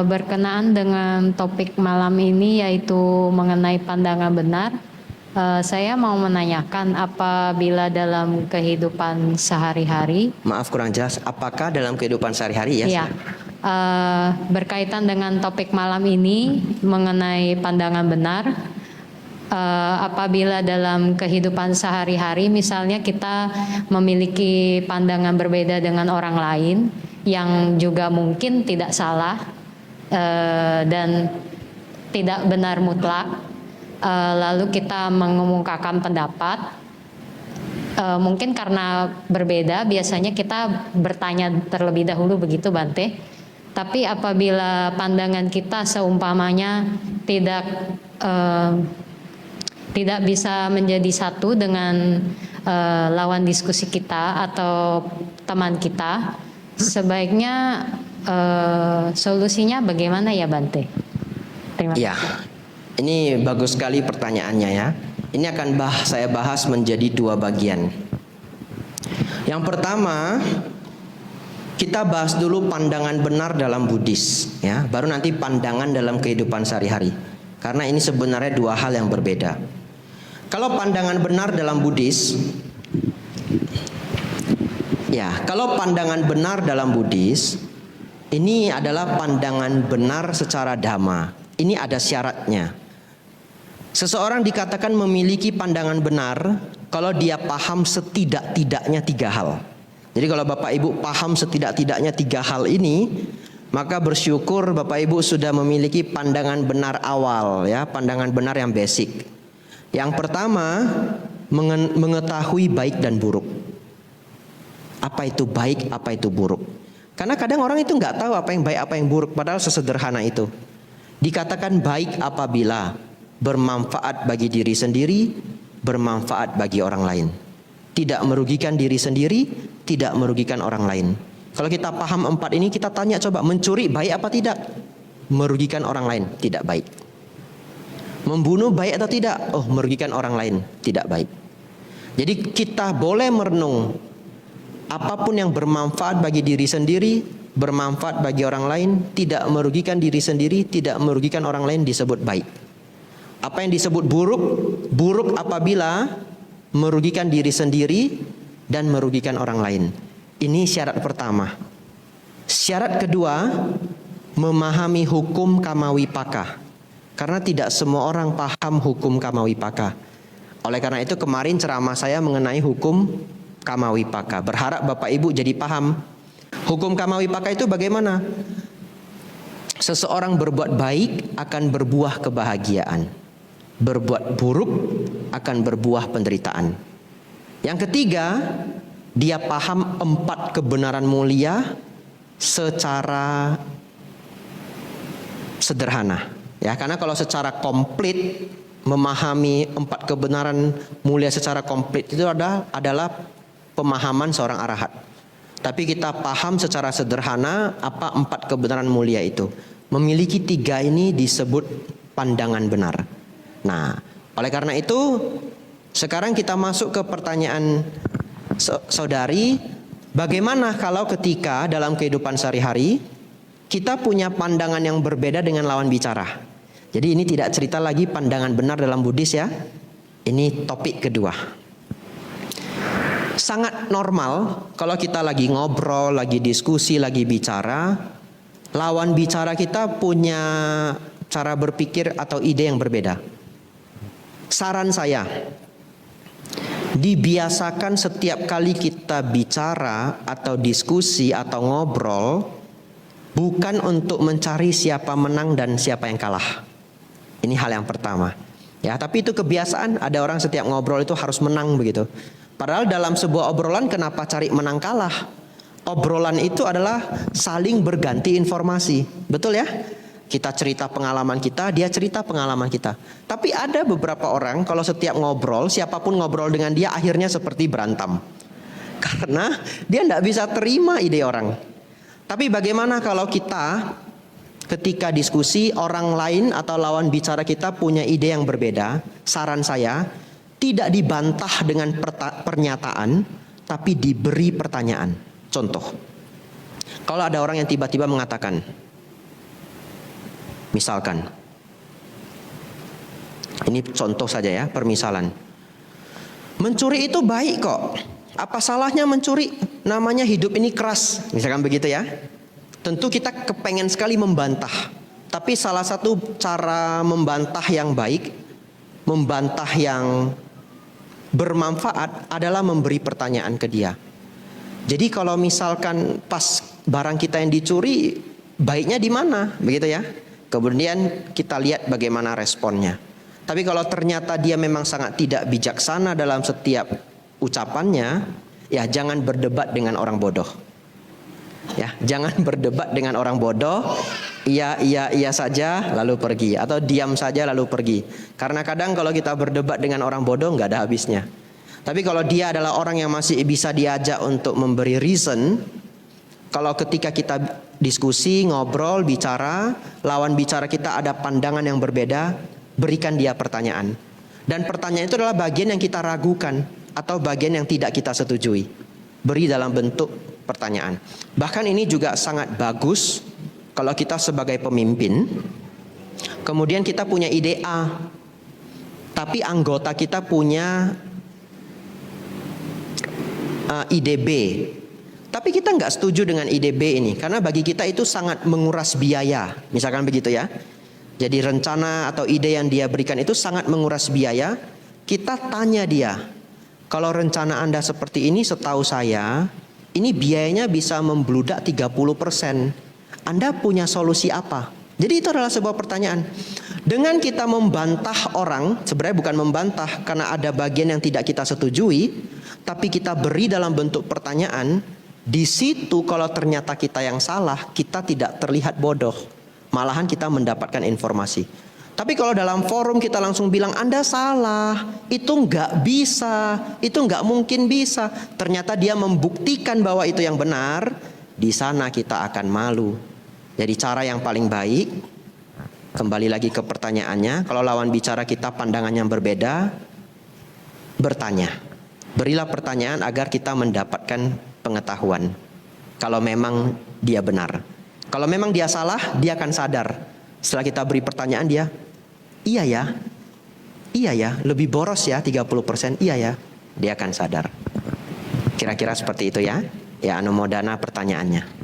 Berkenaan dengan topik malam ini yaitu mengenai pandangan benar, saya mau menanyakan apabila dalam kehidupan sehari-hari, Maaf kurang jelas, apakah dalam kehidupan sehari-hari ya? ya, berkaitan dengan topik malam ini mengenai pandangan benar, apabila dalam kehidupan sehari-hari misalnya kita memiliki pandangan berbeda dengan orang lain yang juga mungkin tidak salah dan tidak benar mutlak, lalu kita mengemukakan pendapat, mungkin karena berbeda biasanya kita bertanya terlebih dahulu, begitu Bante. Tapi apabila pandangan kita seumpamanya tidak bisa menjadi satu dengan lawan diskusi kita atau teman kita, sebaiknya solusinya bagaimana ya Bante? Terima kasih. Ya, ini bagus sekali pertanyaannya ya. Ini akan saya bahas menjadi dua bagian. Yang pertama, kita bahas dulu pandangan benar dalam Buddhis, ya. Baru nanti pandangan dalam kehidupan sehari-hari. Karena ini sebenarnya dua hal yang berbeda. Kalau pandangan benar dalam Buddhis, ya, kalau pandangan benar dalam Buddhis, ini adalah pandangan benar secara dhamma. Ini ada syaratnya. Seseorang dikatakan memiliki pandangan benar kalau dia paham setidak-tidaknya tiga hal. Jadi kalau Bapak Ibu paham setidak-tidaknya tiga hal ini, maka bersyukur Bapak Ibu sudah memiliki pandangan benar awal, ya, pandangan benar yang basic. Yang pertama, mengetahui baik dan buruk. Apa itu baik, apa itu buruk. Karena kadang orang itu nggak tahu apa yang baik, apa yang buruk, padahal sesederhana itu. Dikatakan baik apabila bermanfaat bagi diri sendiri, bermanfaat bagi orang lain. Tidak merugikan diri sendiri, tidak merugikan orang lain. Kalau kita paham empat ini, kita tanya coba, mencuri baik apa tidak? Merugikan orang lain, tidak baik. Membunuh baik atau tidak? Oh, merugikan orang lain, tidak baik. Jadi kita boleh merenung apapun yang bermanfaat bagi diri sendiri, bermanfaat bagi orang lain, tidak merugikan diri sendiri, tidak merugikan orang lain disebut baik. Apa yang disebut buruk? Buruk apabila merugikan diri sendiri dan merugikan orang lain. Ini syarat pertama. Syarat kedua, memahami hukum kamawipaka. Karena tidak semua orang paham hukum kamawipaka. Oleh karena itu kemarin ceramah saya mengenai hukum kamawipaka. Berharap Bapak Ibu jadi paham. Hukum kamawipaka itu bagaimana? Seseorang berbuat baik akan berbuah kebahagiaan. Berbuat buruk akan berbuah penderitaan. Yang ketiga, dia paham empat kebenaran mulia secara sederhana. Ya, karena kalau secara komplit memahami empat kebenaran mulia secara komplit itu adalah pemahaman seorang arahat. Tapi kita paham secara sederhana apa empat kebenaran mulia itu. Memiliki tiga ini disebut pandangan benar. Nah, oleh karena itu sekarang kita masuk ke pertanyaan saudari, bagaimana kalau ketika dalam kehidupan sehari-hari kita punya pandangan yang berbeda dengan lawan bicara? Jadi ini tidak cerita lagi pandangan benar dalam Buddhis ya. Ini topik kedua. Sangat normal kalau kita lagi ngobrol, lagi diskusi, lagi bicara, lawan bicara kita punya cara berpikir atau ide yang berbeda. Saran saya, dibiasakan setiap kali kita bicara atau diskusi atau ngobrol, bukan untuk mencari siapa menang dan siapa yang kalah. Ini hal yang pertama. Ya, tapi itu kebiasaan, ada orang setiap ngobrol itu harus menang begitu. Padahal dalam sebuah obrolan kenapa cari menang kalah? Obrolan itu adalah saling berganti informasi. Betul ya? Kita cerita pengalaman kita, dia cerita pengalaman kita. Tapi ada beberapa orang kalau setiap ngobrol, siapapun ngobrol dengan dia akhirnya seperti berantem. Karena dia tidak bisa terima ide orang. Tapi bagaimana kalau kita ketika diskusi orang lain atau lawan bicara kita punya ide yang berbeda? Saran saya, tidak dibantah dengan pernyataan, tapi diberi pertanyaan. Contoh, kalau ada orang yang tiba-tiba mengatakan, Misalkan, ini contoh saja ya, permisalan. Mencuri itu baik kok. Apa salahnya mencuri? Namanya hidup ini keras. Misalkan begitu ya. Tentu kita kepengen sekali membantah. Tapi salah satu cara membantah yang baik, membantah yang bermanfaat adalah memberi pertanyaan ke dia. Jadi kalau misalkan pas barang kita yang dicuri, baiknya di mana? Begitu ya. Kemudian kita lihat bagaimana responnya. Tapi kalau ternyata dia memang sangat tidak bijaksana dalam setiap ucapannya, ya jangan berdebat dengan orang bodoh. Ya, jangan berdebat dengan orang bodoh. Iya saja lalu pergi, atau diam saja lalu pergi. Karena kadang kalau kita berdebat dengan orang bodoh nggak ada habisnya. Tapi kalau dia adalah orang yang masih bisa diajak untuk memberi reason, kalau ketika kita diskusi, ngobrol, bicara, lawan bicara kita ada pandangan yang berbeda, berikan dia pertanyaan. Dan pertanyaan itu adalah bagian yang kita ragukan atau bagian yang tidak kita setujui. Beri dalam bentuk pertanyaan. Bahkan ini juga sangat bagus kalau kita sebagai pemimpin, kemudian kita punya ide A, tapi anggota kita punya ide B. Tapi kita nggak setuju dengan ide B ini, karena bagi kita itu sangat menguras biaya. Misalkan begitu ya. Jadi rencana atau ide yang dia berikan itu sangat menguras biaya. Kita tanya dia, kalau rencana Anda seperti ini, setahu saya, ini biayanya bisa membludak 30%. Anda punya solusi apa? Jadi itu adalah sebuah pertanyaan. Dengan kita membantah orang, sebenarnya bukan membantah karena ada bagian yang tidak kita setujui, tapi kita beri dalam bentuk pertanyaan. Di situ kalau ternyata kita yang salah, kita tidak terlihat bodoh. Malahan kita mendapatkan informasi. Tapi kalau dalam forum kita langsung bilang Anda salah, itu nggak bisa, itu nggak mungkin bisa. Ternyata dia membuktikan bahwa itu yang benar, di sana kita akan malu. Jadi cara yang paling baik, kembali lagi ke pertanyaannya, kalau lawan bicara kita pandangan yang berbeda, bertanya. Berilah pertanyaan agar kita mendapatkan pengetahuan. Kalau memang dia benar. Kalau memang dia salah, dia akan sadar. Setelah kita beri pertanyaan dia, iya ya, lebih boros ya 30%, iya ya. Dia akan sadar. Kira-kira seperti itu ya. Ya, anumodana pertanyaannya.